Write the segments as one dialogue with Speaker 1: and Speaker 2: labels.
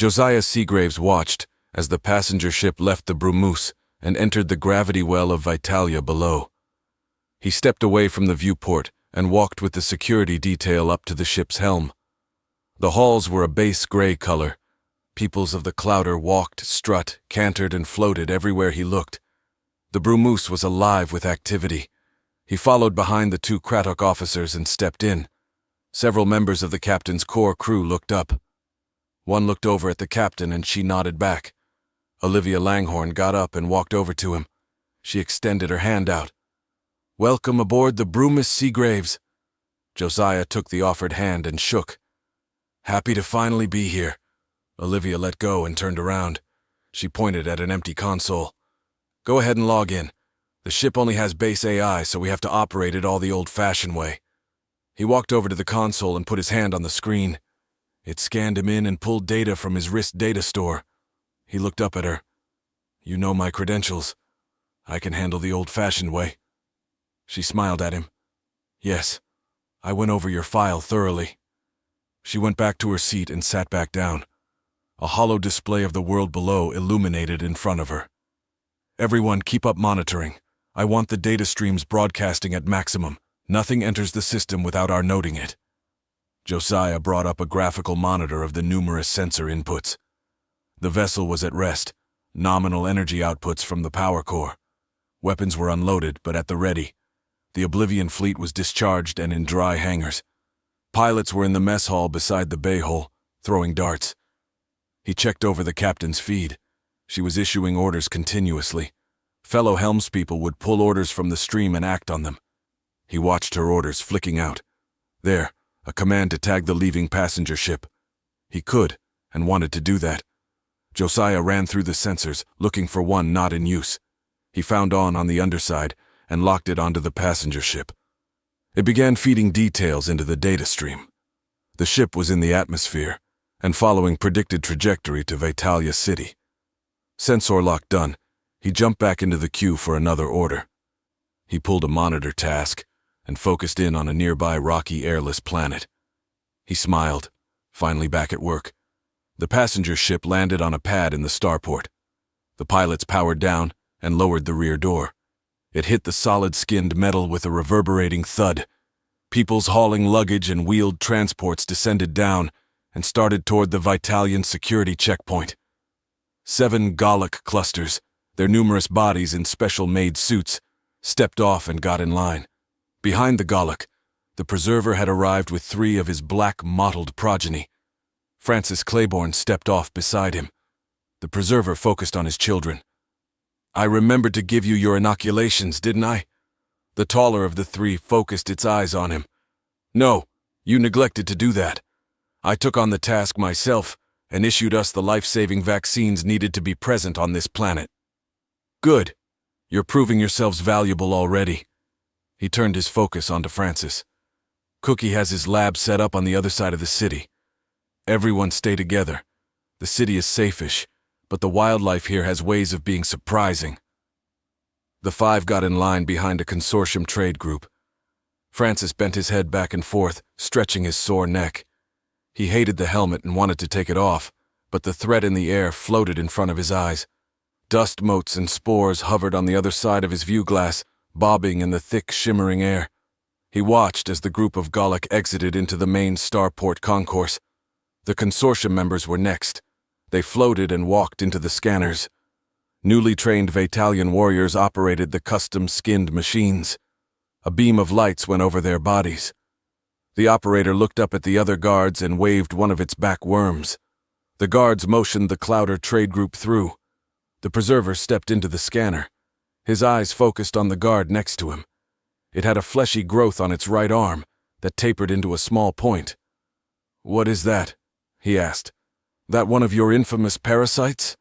Speaker 1: Josiah Seagraves watched as the passenger ship left the Brumus and entered the gravity well of Vitalia below. He stepped away from the viewport and walked with the security detail up to the ship's helm. The halls were a base gray color. Peoples of the Clouder walked, strut, cantered, and floated everywhere he looked. The Brumus was alive with activity. He followed behind the two Kratok officers and stepped in. Several members of the captain's core crew looked up. One looked over at the captain and she nodded back. Olivia Langhorne got up and walked over to him. She extended her hand out. "Welcome aboard the Brumus Seagraves." Josiah took the offered hand and shook. "Happy to finally be here." Olivia let go and turned around. She pointed at an empty console. "Go ahead and log in. The ship only has base AI, so we have to operate it all the old-fashioned way." He walked over to the console and put his hand on the screen. It scanned him in and pulled data from his wrist data store. He looked up at her. "You know my credentials. I can handle the old-fashioned way." She smiled at him. "Yes, I went over your file thoroughly." She went back to her seat and sat back down. A hollow display of the world below illuminated in front of her. "Everyone keep up monitoring. I want the data streams broadcasting at maximum. Nothing enters the system without our noting it." Josiah brought up a graphical monitor of the numerous sensor inputs. The vessel was at rest, nominal energy outputs from the power core. Weapons were unloaded, but at the ready. The Oblivion fleet was discharged and in dry hangars. Pilots were in the mess hall beside the bay hole, throwing darts. He checked over the captain's feed. She was issuing orders continuously. Fellow helmspeople would pull orders from the stream and act on them. He watched her orders flicking out. There, a command to tag the leaving passenger ship. He could, and wanted to do that. Josiah ran through the sensors, looking for one not in use. He found on the underside, and locked it onto the passenger ship. It began feeding details into the data stream. The ship was in the atmosphere, and following predicted trajectory to Vitalia City. Sensor lock done, he jumped back into the queue for another order. He pulled a monitor task, and focused in on a nearby rocky airless planet. He smiled, finally back at work. The passenger ship landed on a pad in the starport. The pilots powered down and lowered the rear door. It hit the solid-skinned metal with a reverberating thud. Peoples hauling luggage and wheeled transports descended down and started toward the Vitalian security checkpoint. 7 Gallic clusters, their numerous bodies in special-made suits, stepped off and got in line. Behind the Gallic, the Preserver had arrived with 3 of his black mottled progeny. Francis Claiborne stepped off beside him. The Preserver focused on his children. "I remembered to give you your inoculations, didn't I?" The taller of the 3 focused its eyes on him. "No, you neglected to do that. I took on the task myself and issued us the life-saving vaccines needed to be present on this planet." "Good. You're proving yourselves valuable already." He turned his focus onto Francis. "Cookie has his lab set up on the other side of the city. Everyone stay together. The city is safe-ish, but the wildlife here has ways of being surprising." The 5 got in line behind a consortium trade group. Francis bent his head back and forth, stretching his sore neck. He hated the helmet and wanted to take it off, but the threat in the air floated in front of his eyes. Dust motes and spores hovered on the other side of his view glass, bobbing in the thick, shimmering air. He watched as the group of Gallic exited into the main starport concourse. The consortium members were next. They floated and walked into the scanners. Newly trained Vitalian warriors operated the custom-skinned machines. A beam of lights went over their bodies. The operator looked up at the other guards and waved one of its back worms. The guards motioned the Clouder trade group through. The Preserver stepped into the scanner. His eyes focused on the guard next to him. It had a fleshy growth on its right arm that tapered into a small point. "What is that?" he asked. "That one of your infamous parasites?"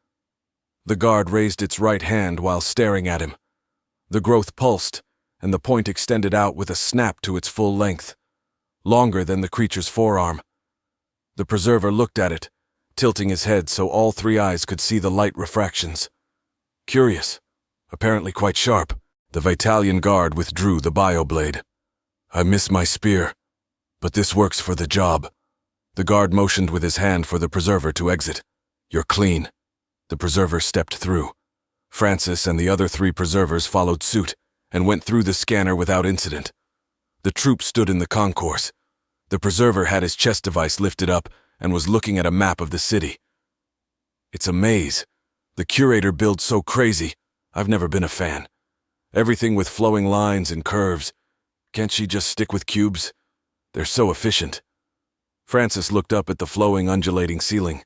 Speaker 1: The guard raised its right hand while staring at him. The growth pulsed, and the point extended out with a snap to its full length, longer than the creature's forearm. The Preserver looked at it, tilting his head so all 3 eyes could see the light refractions. Curious, apparently quite sharp, the Vitalian guard withdrew the bioblade. "I miss my spear, but this works for the job." The guard motioned with his hand for the Preserver to exit. You're clean. The preserver stepped through. Francis and the other 3 preservers followed suit and went through the scanner without incident. The troop stood in the concourse. The preserver had his chest device lifted up and was looking at a map of the city. It's a maze. The curator builds so crazy. I've never been a fan. Everything with flowing lines and curves. Can't she just stick with cubes? They're so efficient. Francis looked up at the flowing, undulating ceiling.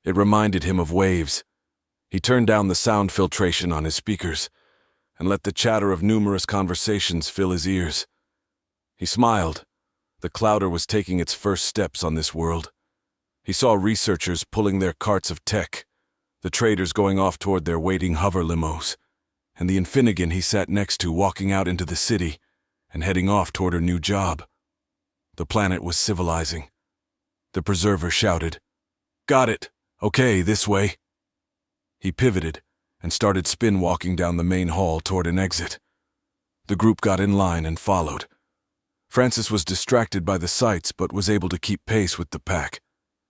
Speaker 1: It reminded him of waves. He turned down the sound filtration on his speakers and let the chatter of numerous conversations fill his ears. He smiled. The clouder was taking its first steps on this world. He saw researchers pulling their carts of tech, the traders going off toward their waiting hover limos, and the Infinigan he sat next to walking out into the city and heading off toward her new job. The planet was civilizing. The preserver shouted, "Got it! Okay, this way." He pivoted and started spin-walking down the main hall toward an exit. The group got in line and followed. Francis was distracted by the sights but was able to keep pace with the pack.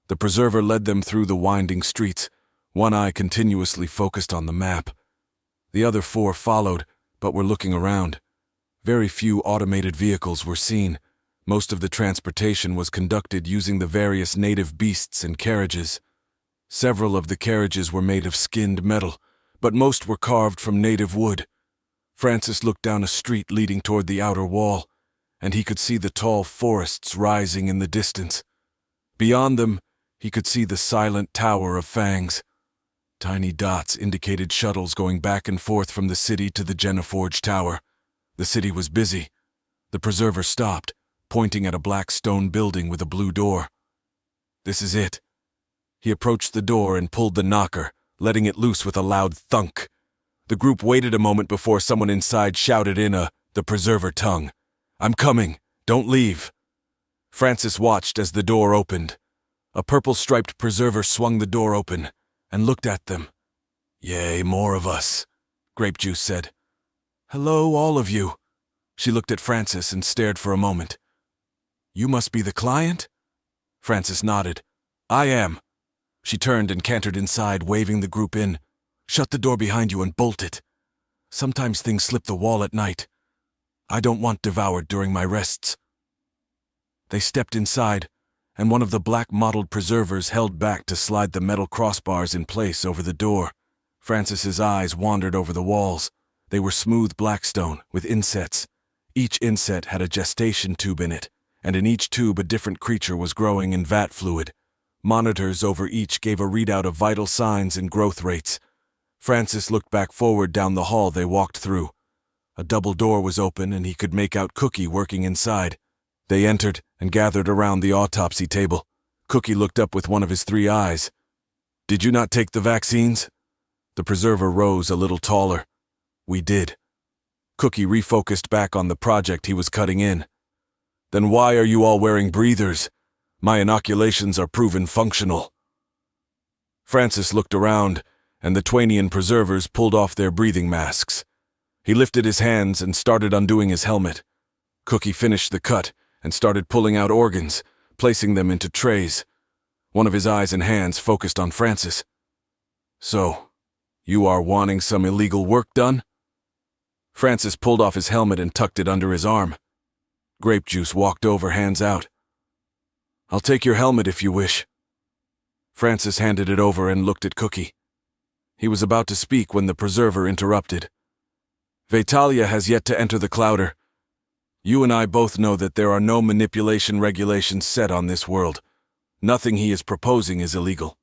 Speaker 1: The preserver led them through the winding streets, one eye continuously focused on the map. The other 4 followed, but were looking around. Very few automated vehicles were seen. Most of the transportation was conducted using the various native beasts and carriages. Several of the carriages were made of skinned metal, but most were carved from native wood. Francis looked down a street leading toward the outer wall, and he could see the tall forests rising in the distance. Beyond them, he could see the silent Tower of Fangs. Tiny dots indicated shuttles going back and forth from the city to the Geneforge Tower. The city was busy. The preserver stopped, pointing at a black stone building with a blue door. "This is it." He approached the door and pulled the knocker, letting it loose with a loud thunk. The group waited a moment before someone inside shouted in the preserver tongue, "I'm coming, don't leave." Francis watched as the door opened. A purple-striped preserver swung the door open and looked at them. "Yay, more of us," Grape Juice said. "Hello, all of you." She looked at Francis and stared for a moment. "You must be the client?" Francis nodded. "I am." She turned and cantered inside, waving the group in. "Shut the door behind you and bolt it. Sometimes things slip the wall at night. I don't want devoured during my rests." They stepped inside, and one of the black-mottled preservers held back to slide the metal crossbars in place over the door. Francis's eyes wandered over the walls. They were smooth blackstone with insets. Each inset had a gestation tube in it, and in each tube a different creature was growing in vat fluid. Monitors over each gave a readout of vital signs and growth rates. Francis looked back forward down the hall they walked through. A double door was open and he could make out Cookie working inside. They entered and gathered around the autopsy table. Cookie looked up with one of his 3 eyes. "Did you not take the vaccines?" The preserver rose a little taller. "We did." Cookie refocused back on the project he was cutting in. "Then why are you all wearing breathers? My inoculations are proven functional." Francis looked around, and the Twainian preservers pulled off their breathing masks. He lifted his hands and started undoing his helmet. Cookie finished the cut and started pulling out organs, placing them into trays. One of his eyes and hands focused on Francis. "So, you are wanting some illegal work done?" Francis pulled off his helmet and tucked it under his arm. Grape Juice walked over, hands out. "I'll take your helmet if you wish." Francis handed it over and looked at Cookie. He was about to speak when the preserver interrupted. "Vitalia has yet to enter the clouder. You and I both know that there are no manipulation regulations set on this world. Nothing he is proposing is illegal."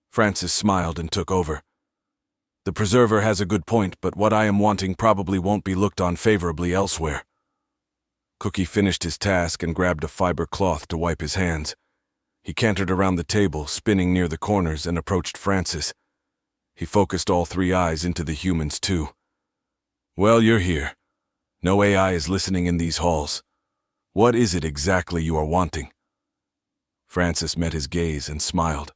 Speaker 1: Francis smiled and took over. "The preserver has a good point, but what I am wanting probably won't be looked on favorably elsewhere." Cookie finished his task and grabbed a fiber cloth to wipe his hands. He cantered around the table, spinning near the corners, and approached Francis. He focused all 3 eyes into the humans too. "Well, you're here. No AI is listening in these halls. What is it exactly you are wanting?" Francis met his gaze and smiled.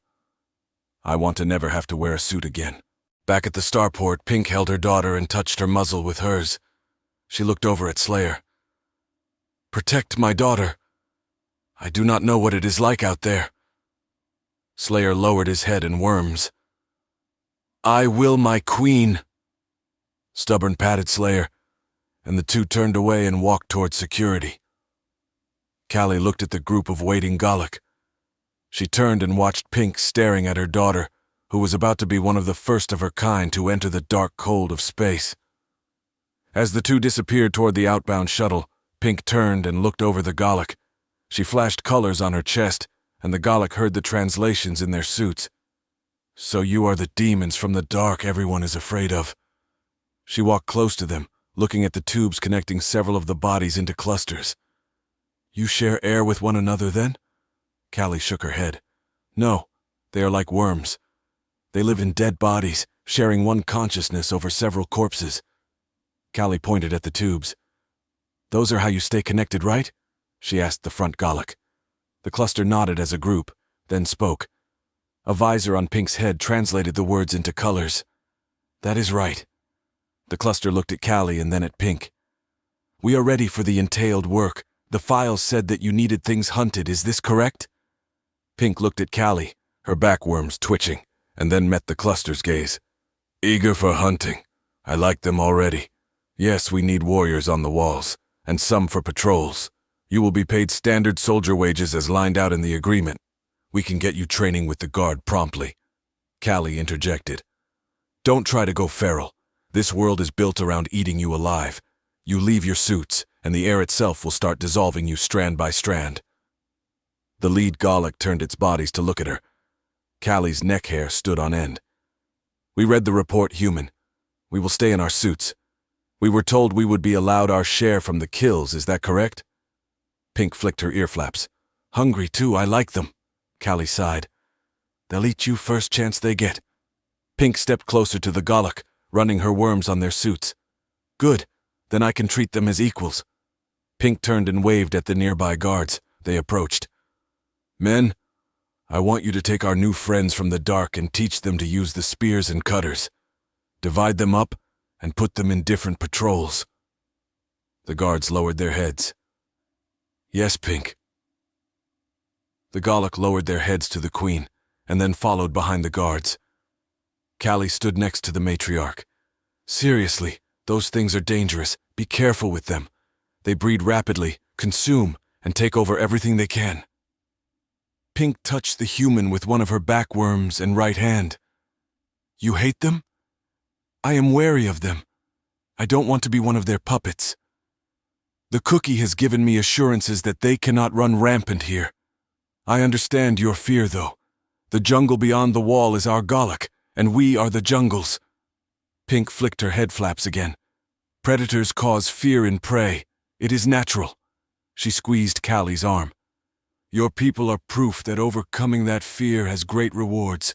Speaker 1: "I want to never have to wear a suit again." Back at the starport, Pink held her daughter and touched her muzzle with hers. She looked over at Slayer. "Protect my daughter. I do not know what it is like out there." Slayer lowered his head and worms. "I will my queen," Stubborn patted Slayer, and the two turned away and walked towards security. Callie looked at the group of waiting Galak. She turned and watched Pink staring at her daughter, who was about to be one of the first of her kind to enter the dark cold of space. As the two disappeared toward the outbound shuttle, Pink turned and looked over the Galak. She flashed colors on her chest, and the Galak heard the translations in their suits. "So you are the demons from the dark everyone is afraid of." She walked close to them, looking at the tubes connecting several of the bodies into clusters. "You share air with one another, then?" Callie shook her head. "No, they are like worms. They live in dead bodies, sharing one consciousness over several corpses." Callie pointed at the tubes. "Those are how you stay connected, right?" she asked the front Galak. The cluster nodded as a group, then spoke. A visor on Pink's head translated the words into colors. "That is right." The cluster looked at Callie and then at Pink. "We are ready for the entailed work. The files said that you needed things hunted, is this correct?" Pink looked at Callie, her backworms twitching, and then met the cluster's gaze. "Eager for hunting. I like them already. Yes, we need warriors on the walls, and some for patrols. You will be paid standard soldier wages as lined out in the agreement. We can get you training with the guard promptly." Callie interjected. "Don't try to go feral. This world is built around eating you alive. You leave your suits, and the air itself will start dissolving you strand by strand." The lead Galak turned its bodies to look at her. Callie's neck hair stood on end. "We read the report, human. We will stay in our suits. We were told we would be allowed our share from the kills, is that correct?" Pink flicked her ear flaps. "Hungry too, I like them." Callie sighed. "They'll eat you first chance they get." Pink stepped closer to the Galak, running her worms on their suits. "Good, then I can treat them as equals." Pink turned and waved at the nearby guards. They approached. "Men, I want you to take our new friends from the dark and teach them to use the spears and cutters. Divide them up and put them in different patrols." The guards lowered their heads. "Yes, Pink." The Galak lowered their heads to the queen, and then followed behind the guards. Callie stood next to the matriarch. "Seriously, those things are dangerous. Be careful with them. They breed rapidly, consume, and take over everything they can." Pink touched the human with one of her backworms and right hand. "You hate them?" "I am wary of them. I don't want to be one of their puppets. The cookie has given me assurances that they cannot run rampant here. I understand your fear, though. The jungle beyond the wall is our Galak, and we are the jungles." Pink flicked her head flaps again. "Predators cause fear in prey. It is natural." She squeezed Callie's arm. "Your people are proof that overcoming that fear has great rewards.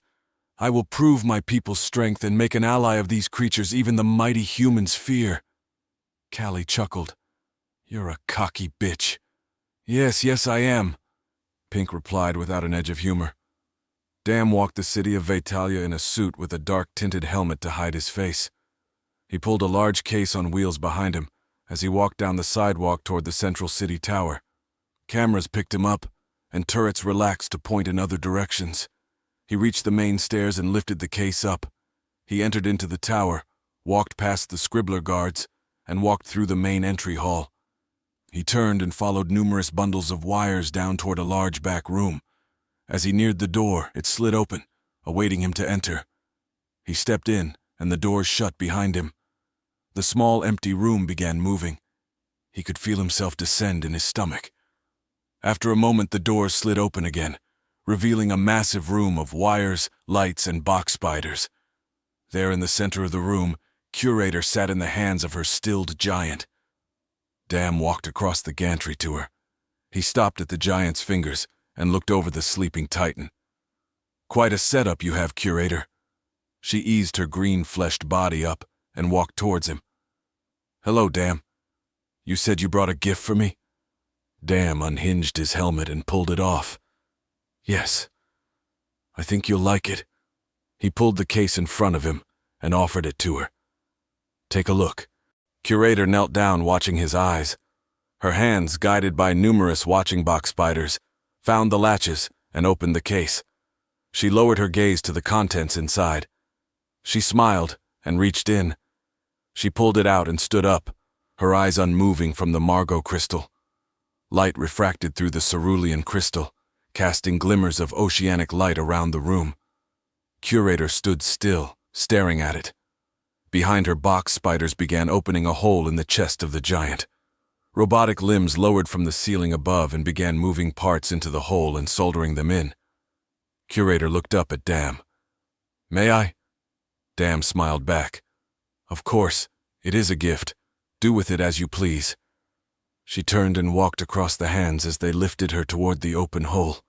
Speaker 1: I will prove my people's strength and make an ally of these creatures even the mighty humans fear." Callie chuckled. "You're a cocky bitch." Yes, I am," Pink replied without an edge of humor. Dam walked the city of Vitalia in a suit with a dark-tinted helmet to hide his face. He pulled a large case on wheels behind him as he walked down the sidewalk toward the central city tower. Cameras picked him up, and turrets relaxed to point in other directions. He reached the main stairs and lifted the case up. He entered into the tower, walked past the scribbler guards, and walked through the main entry hall. He turned and followed numerous bundles of wires down toward a large back room. As he neared the door, it slid open, awaiting him to enter. He stepped in, and the doors shut behind him. The small, empty room began moving. He could feel himself descend in his stomach. After a moment, the doors slid open again, revealing a massive room of wires, lights, and box spiders. There in the center of the room, Curator sat in the hands of her stilled giant. Dam walked across the gantry to her. He stopped at the giant's fingers and looked over the sleeping titan. "Quite a setup you have, Curator." She eased her green-fleshed body up and walked towards him. "Hello, Dam. You said you brought a gift for me?" Dam unhinged his helmet and pulled it off. "Yes. I think you'll like it." He pulled the case in front of him and offered it to her. "Take a look." Curator knelt down, watching his eyes. Her hands, guided by numerous watching box spiders, found the latches and opened the case. She lowered her gaze to the contents inside. She smiled and reached in. She pulled it out and stood up, her eyes unmoving from the Margot crystal. Light refracted through the cerulean crystal, casting glimmers of oceanic light around the room. Curator stood still, staring at it. Behind her, box spiders began opening a hole in the chest of the giant. Robotic limbs lowered from the ceiling above and began moving parts into the hole and soldering them in. Curator looked up at Dam. "May I?" Dam smiled back. "Of course, it is a gift. Do with it as you please." She turned and walked across the hands as they lifted her toward the open hole.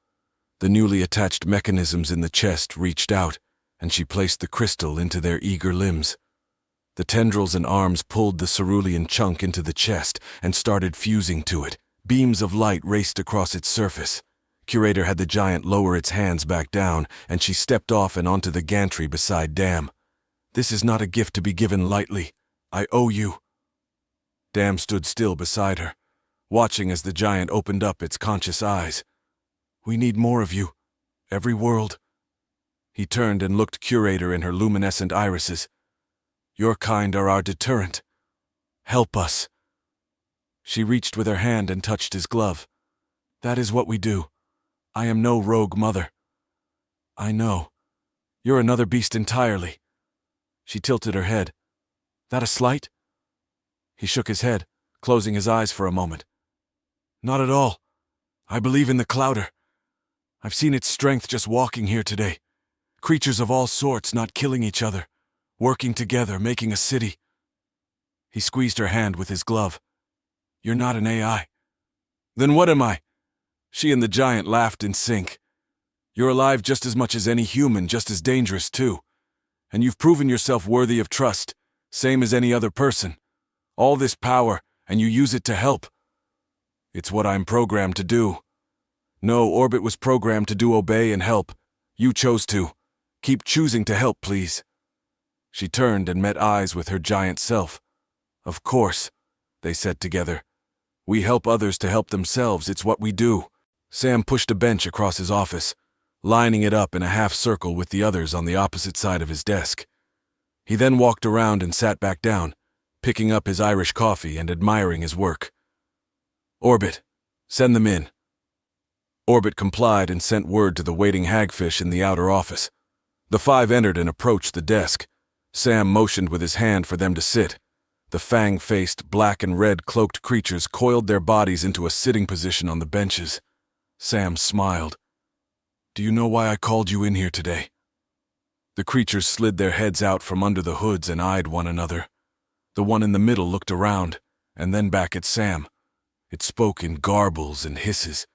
Speaker 1: The newly attached mechanisms in the chest reached out, and she placed the crystal into their eager limbs. The tendrils and arms pulled the cerulean chunk into the chest and started fusing to it. Beams of light raced across its surface. Curator had the giant lower its hands back down, and she stepped off and onto the gantry beside Dam. "This is not a gift to be given lightly. I owe you." Dam stood still beside her, watching as the giant opened up its conscious eyes. "We need more of you. Every world." He turned and looked Curator in her luminescent irises. "Your kind are our deterrent. Help us." She reached with her hand and touched his glove. "That is what we do. I am no rogue mother." "I know. You're another beast entirely." She tilted her head. "That a slight?" He shook his head, closing his eyes for a moment. "Not at all. I believe in the Clouder. I've seen its strength just walking here today. Creatures of all sorts not killing each other, working together, making a city." He squeezed her hand with his glove. "You're not an AI." "Then what am I?" She and the giant laughed in sync. "You're alive just as much as any human, just as dangerous too. And you've proven yourself worthy of trust, same as any other person. All this power, and you use it to help. It's what I'm programmed to do. No, Orbit was programmed to do obey and help. You chose to. Keep choosing to help, please." She turned and met eyes with her giant self. "Of course," they said together. "We help others to help themselves, it's what we do." Sam pushed a bench across his office, lining it up in a half circle with the others on the opposite side of his desk. He then walked around and sat back down, picking up his Irish coffee and admiring his work. "Orbit, send them in." Orbit complied and sent word to the waiting hagfish in the outer office. The five entered and approached the desk. Sam motioned with his hand for them to sit. The fang-faced, black and red cloaked creatures coiled their bodies into a sitting position on the benches. Sam smiled. "Do you know why I called you in here today?" The creatures slid their heads out from under the hoods and eyed one another. The one in the middle looked around, and then back at Sam. It spoke in garbles and hisses.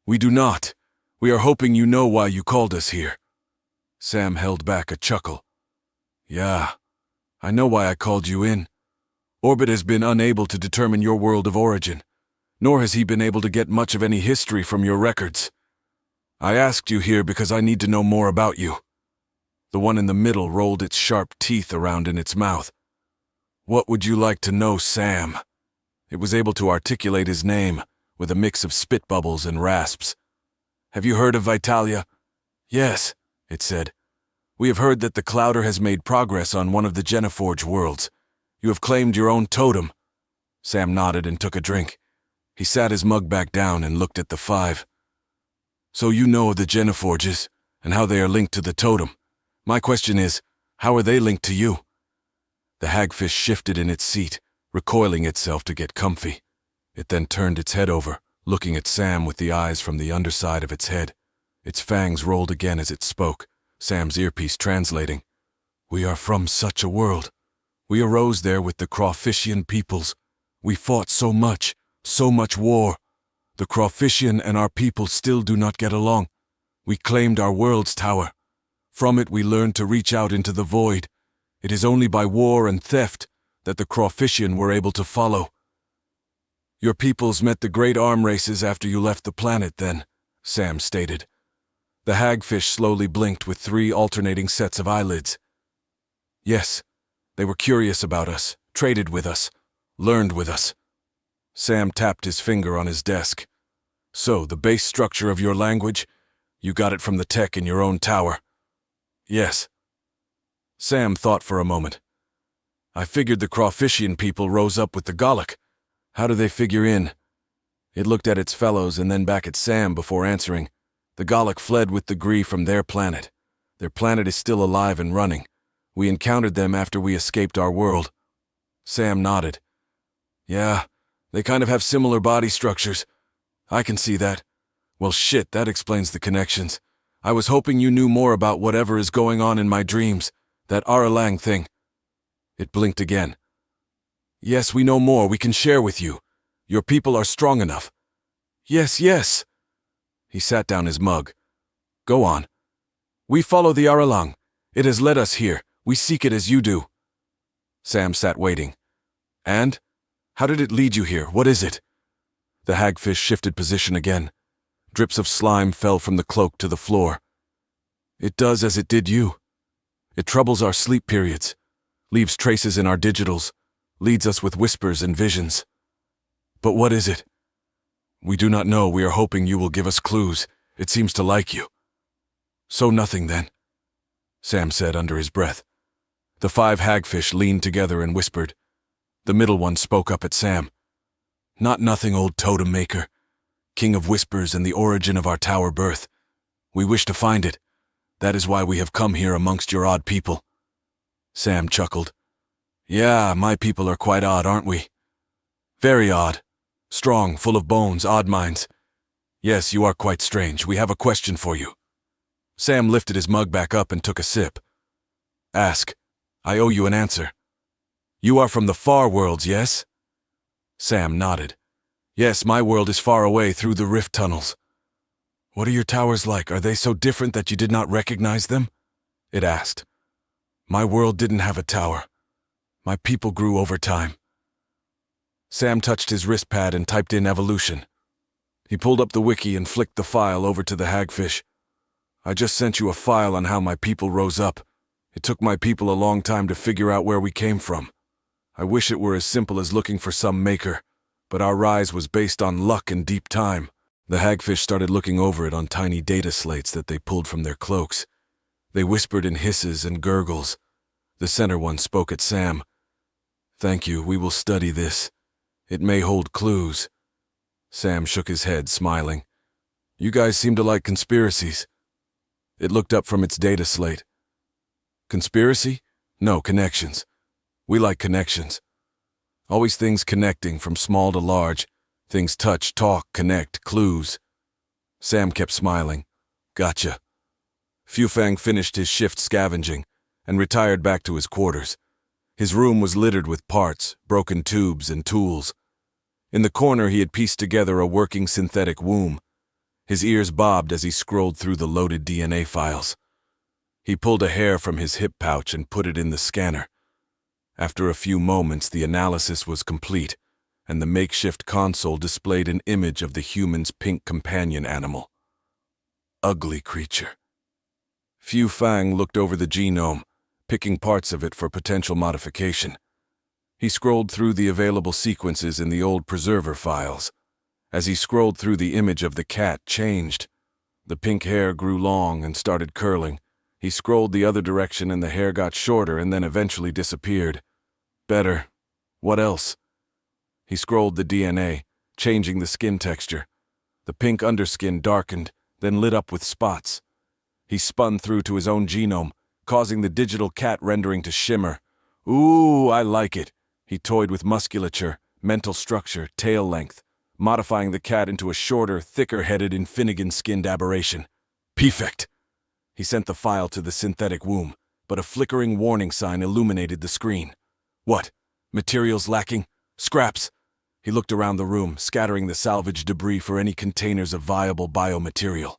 Speaker 1: "We do not. We are hoping you know why you called us here." Sam held back a chuckle. "Yeah, I know why I called you in. Orbit has been unable to determine your world of origin, nor has he been able to get much of any history from your records. I asked you here because I need to know more about you." The one in the middle rolled its sharp teeth around in its mouth. "What would you like to know, Sam?" It was able to articulate his name, with a mix of spit bubbles and rasps. "Have you heard of Vitalia?" "Yes," it said. "We have heard that the Clouder has made progress on one of the Geneforge worlds. You have claimed your own totem." Sam nodded and took a drink. He sat his mug back down and looked at the five. "So you know of the Geneforges, and how they are linked to the totem. My question is, how are they linked to you?" The hagfish shifted in its seat, recoiling itself to get comfy. It then turned its head over, looking at Sam with the eyes from the underside of its head. Its fangs rolled again as it spoke, Sam's earpiece translating. "We are from such a world. We arose there with the Crawfishian peoples. We fought so much war. The Crawfishian and our people still do not get along. We claimed our world's tower. From it we learned to reach out into the void. It is only by war and theft that the Crawfishian were able to follow." "Your peoples met the great arm races after you left the planet then," Sam stated. The hagfish slowly blinked with 3 alternating sets of eyelids. "Yes, they were curious about us, traded with us, learned with us." Sam tapped his finger on his desk. "So, the base structure of your language? You got it from the tech in your own tower. Yes. Sam thought for a moment. I figured the Crawfishian people rose up with the Gallic. How do they figure in? It looked at its fellows and then back at Sam before answering. The Gallic fled with the Gree from their planet. Their planet is still alive and running. We encountered them after we escaped our world. Sam nodded. Yeah, they kind of have similar body structures. I can see that. Well, shit, that explains the connections. I was hoping you knew more about whatever is going on in my dreams, that Aralang thing. It blinked again. Yes, we know more we can share with you. Your people are strong enough. Yes, yes. He sat down his mug. Go on. We follow the Aralang. It has led us here. We seek it as you do. Sam sat waiting. And? How did it lead you here? What is it? The hagfish shifted position again. Drips of slime fell from the cloak to the floor. It does as it did you. It troubles our sleep periods, leaves traces in our digitals, leads us with whispers and visions. But what is it? We do not know. We are hoping you will give us clues. It seems to like you. So nothing then, Sam said under his breath. The 5 hagfish leaned together and whispered. The middle one spoke up at Sam. Not nothing, old totem maker. King of whispers and the origin of our tower birth. We wish to find it. That is why we have come here amongst your odd people. Sam chuckled. Yeah, my people are quite odd, aren't we? Very odd. Strong, full of bones, odd minds. Yes, you are quite strange. We have a question for you. Sam lifted his mug back up and took a sip. Ask. I owe you an answer. You are from the far worlds, yes? Sam nodded. Yes, my world is far away through the rift tunnels. What are your towers like? Are they so different that you did not recognize them? It asked. My world didn't have a tower. My people grew over time. Sam touched his wrist pad and typed in evolution. He pulled up the wiki and flicked the file over to the hagfish. I just sent you a file on how my people rose up. It took my people a long time to figure out where we came from. I wish it were as simple as looking for some maker, but our rise was based on luck and deep time. The hagfish started looking over it on tiny data slates that they pulled from their cloaks. They whispered in hisses and gurgles. The center one spoke at Sam. Thank you, we will study this. It may hold clues. Sam shook his head, smiling. You guys seem to like conspiracies. It looked up from its data slate. Conspiracy? No, connections. We like connections. Always things connecting from small to large. Things touch, talk, connect, clues. Sam kept smiling. Gotcha. Fufang finished his shift scavenging and retired back to his quarters. His room was littered with parts, broken tubes, and tools. In the corner he had pieced together a working synthetic womb. His ears bobbed as he scrolled through the loaded DNA files. He pulled a hair from his hip pouch and put it in the scanner. After a few moments, the analysis was complete, and the makeshift console displayed an image of the human's pink companion animal. Ugly creature. Fufang looked over the genome, picking parts of it for potential modification. He scrolled through the available sequences in the old preserver files. As he scrolled through, the image of the cat changed. The pink hair grew long and started curling. He scrolled the other direction and the hair got shorter and then eventually disappeared. Better. What else? He scrolled the DNA, changing the skin texture. The pink underskin darkened, then lit up with spots. He spun through to his own genome, causing the digital cat rendering to shimmer. Ooh, I like it. He toyed with musculature, mental structure, tail length, modifying the cat into a shorter, thicker-headed, Infinnegan-skinned aberration. Perfect. He sent the file to the synthetic womb, but a flickering warning sign illuminated the screen. What? Materials lacking? Scraps? He looked around the room, scattering the salvage debris for any containers of viable biomaterial.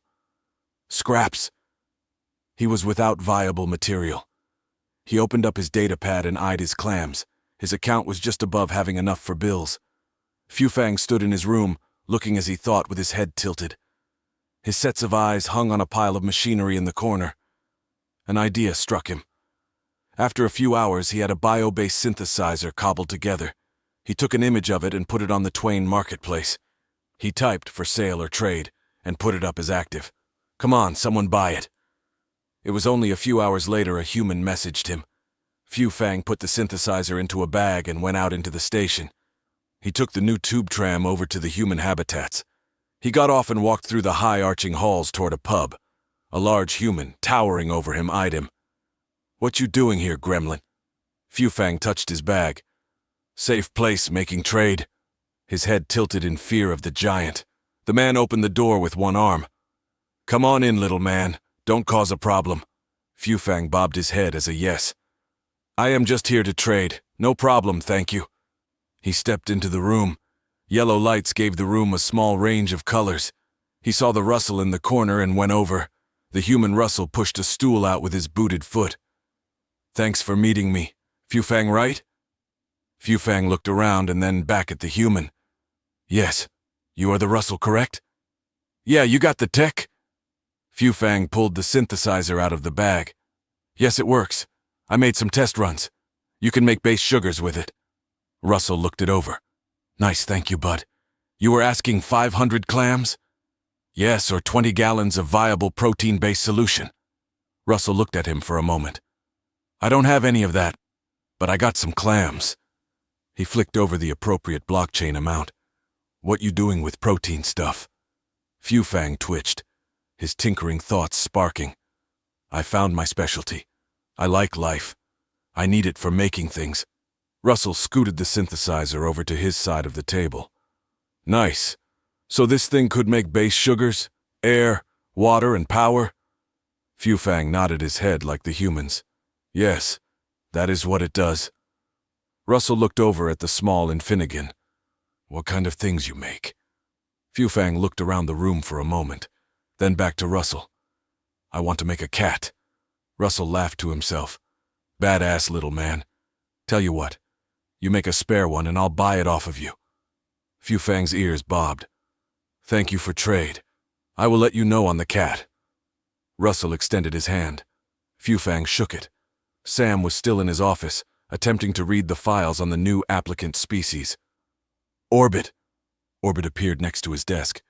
Speaker 1: Scraps. He was without viable material. He opened up his datapad and eyed his clams. His account was just above having enough for bills. Fufang stood in his room, looking as he thought with his head tilted. His sets of eyes hung on a pile of machinery in the corner. An idea struck him. After a few hours, he had a bio-based synthesizer cobbled together. He took an image of it and put it on the Twain marketplace. He typed for sale or trade and put it up as active. Come on, someone buy it. It was only a few hours later a human messaged him. Fang put the synthesizer into a bag and went out into the station. He took the new tube tram over to the human habitats. He got off and walked through the high arching halls toward a pub. A large human, towering over him, eyed him. What you doing here, gremlin? Fang touched his bag. Safe place, making trade. His head tilted in fear of the giant. The man opened the door with one arm. Come on in, little man. Don't cause a problem. Fang bobbed his head as a yes. I am just here to trade. No problem, thank you. He stepped into the room. Yellow lights gave the room a small range of colors. He saw the Russell in the corner and went over. The human Russell pushed a stool out with his booted foot. Thanks for meeting me. Fang, right? Fang looked around and then back at the human. Yes. You are the Russell, correct? Yeah, you got the tech? Fang pulled the synthesizer out of the bag. Yes, it works. I made some test runs. You can make base sugars with it. Russell looked it over. Nice, thank you, bud. You were asking 500 clams? Yes, or 20 gallons of viable protein-based solution. Russell looked at him for a moment. I don't have any of that, but I got some clams. He flicked over the appropriate blockchain amount. What you doing with protein stuff? Fang twitched, his tinkering thoughts sparking. I found my specialty. I like life. I need it for making things. Russell scooted the synthesizer over to his side of the table. Nice. So this thing could make base sugars, air, water, and power? Fang nodded his head like the humans. Yes, that is what it does. Russell looked over at the small Infinigan. What kind of things you make? Fang looked around the room for a moment, then back to Russell. I want to make a cat. Russell laughed to himself. Badass, little man. Tell you what, you make a spare one and I'll buy it off of you. Fang's ears bobbed. Thank you for trade. I will let you know on the cat. Russell extended his hand. Fang shook it. Sam was still in his office, attempting to read the files on the new applicant species. Orbit. Orbit appeared next to his desk.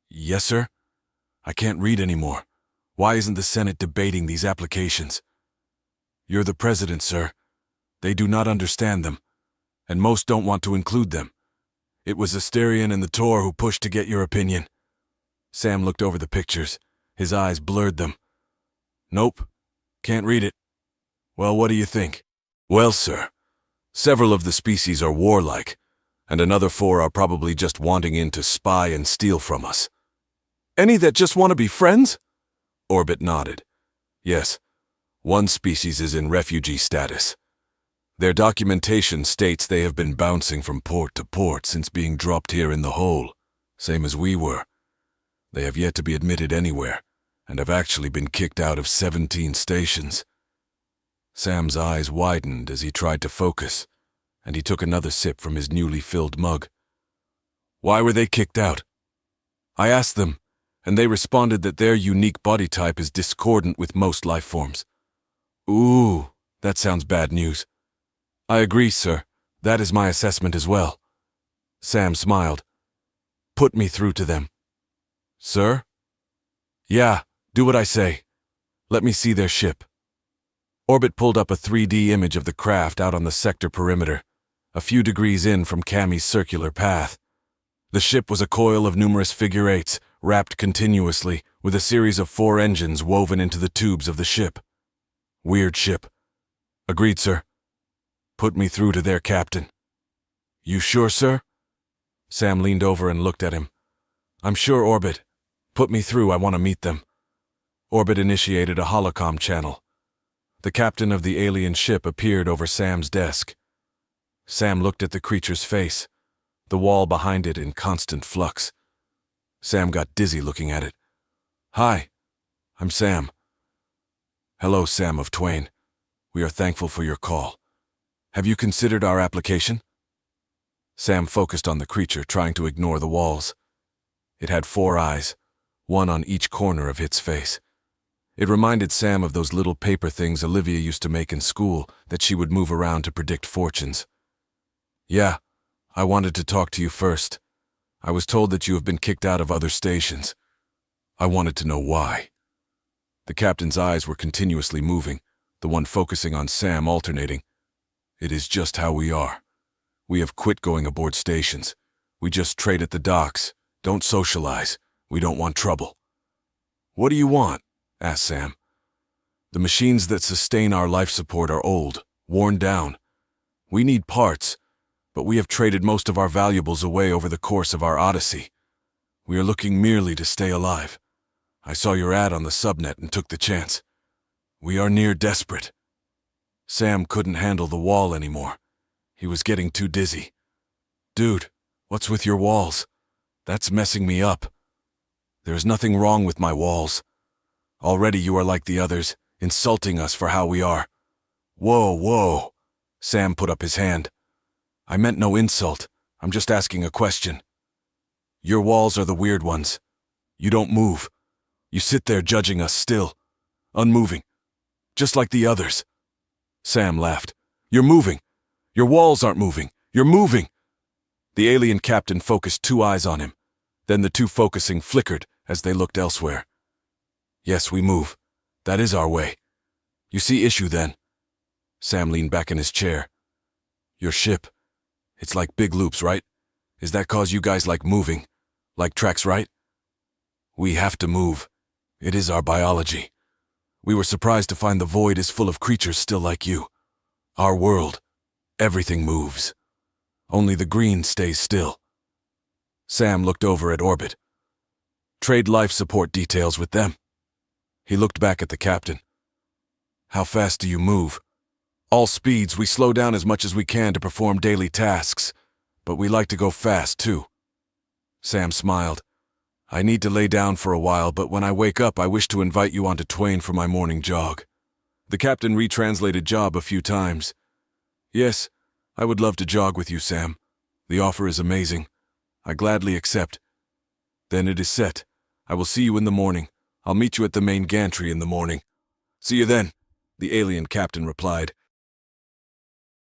Speaker 1: Yes, sir? I can't read anymore. Why isn't the Senate debating these applications? You're the president, sir. They do not understand them, and most don't want to include them. It was Asterion and the Tor who pushed to get your opinion. Sam looked over the pictures. His eyes blurred them. Nope. Can't read it. Well, what do you think? Well, sir, several of the species are warlike, and another 4 are probably just wanting in to spy and steal from us. Any that just want to be friends? Orbit nodded. Yes, one species is in refugee status. Their documentation states they have been bouncing from port to port since being dropped here in the hole, same as we were. They have yet to be admitted anywhere, and have actually been kicked out of 17 stations. Sam's eyes widened as he tried to focus, and he took another sip from his newly filled mug. Why were they kicked out? I asked them, and they responded that their unique body type is discordant with most life forms. Ooh, that sounds bad news. I agree, sir. That is my assessment as well. Sam smiled. Put me through to them. Sir? Yeah, do what I say. Let me see their ship. Orbit pulled up a 3D image of the craft out on the sector perimeter, a few degrees in from Cammy's circular path. The ship was a coil of numerous figure eights, wrapped continuously, with a series of 4 engines woven into the tubes of the ship. Weird ship. Agreed, sir. Put me through to their captain. You sure, sir? Sam leaned over and looked at him. I'm sure, Orbit. Put me through, I want to meet them. Orbit initiated a holocom channel. The captain of the alien ship appeared over Sam's desk. Sam looked at the creature's face, the wall behind it in constant flux. Sam got dizzy looking at it. Hi, I'm Sam. Hello, Sam of Twain. We are thankful for your call. Have you considered our application? Sam focused on the creature, trying to ignore the walls. It had 4 eyes, one on each corner of its face. It reminded Sam of those little paper things Olivia used to make in school that she would move around to predict fortunes. Yeah, I wanted to talk to you first. I was told that you have been kicked out of other stations. I wanted to know why. The captain's eyes were continuously moving, the one focusing on Sam alternating. It is just how we are. We have quit going aboard stations. We just trade at the docks. Don't socialize. We don't want trouble. What do you want? Asked Sam. The machines that sustain our life support are old, worn down. We need parts, but we have traded most of our valuables away over the course of our odyssey. We are looking merely to stay alive. I saw your ad on the subnet and took the chance. We are near desperate. Sam couldn't handle the wall anymore. He was getting too dizzy. Dude, what's with your walls? That's messing me up. There is nothing wrong with my walls. Already you are like the others, insulting us for how we are. Whoa, whoa. Sam put up his hand. I meant no insult. I'm just asking a question. Your walls are the weird ones. You don't move. You sit there judging us still, unmoving, just like the others. Sam laughed. You're moving. Your walls aren't moving. You're moving. The alien captain focused 2 eyes on him. Then the 2 focusing flickered as they looked elsewhere. Yes, we move. That is our way. You see issue then? Sam leaned back in his chair. Your ship. It's like big loops, right? Is that cause you guys like moving? Like tracks, right? We have to move. It is our biology. We were surprised to find the void is full of creatures still like you. Our world. Everything moves. Only the green stays still. Sam looked over at orbit. Trade life support details with them. He looked back at the captain. How fast do you move? All speeds, we slow down as much as we can to perform daily tasks, but we like to go fast too. Sam smiled. I need to lay down for a while, but when I wake up I wish to invite you onto Twain for my morning jog. The captain retranslated job a few times. Yes, I would love to jog with you, Sam. The offer is amazing. I gladly accept. Then it is set. I will see you in the morning. I'll meet you at the main gantry in the morning. See you then, the alien captain replied,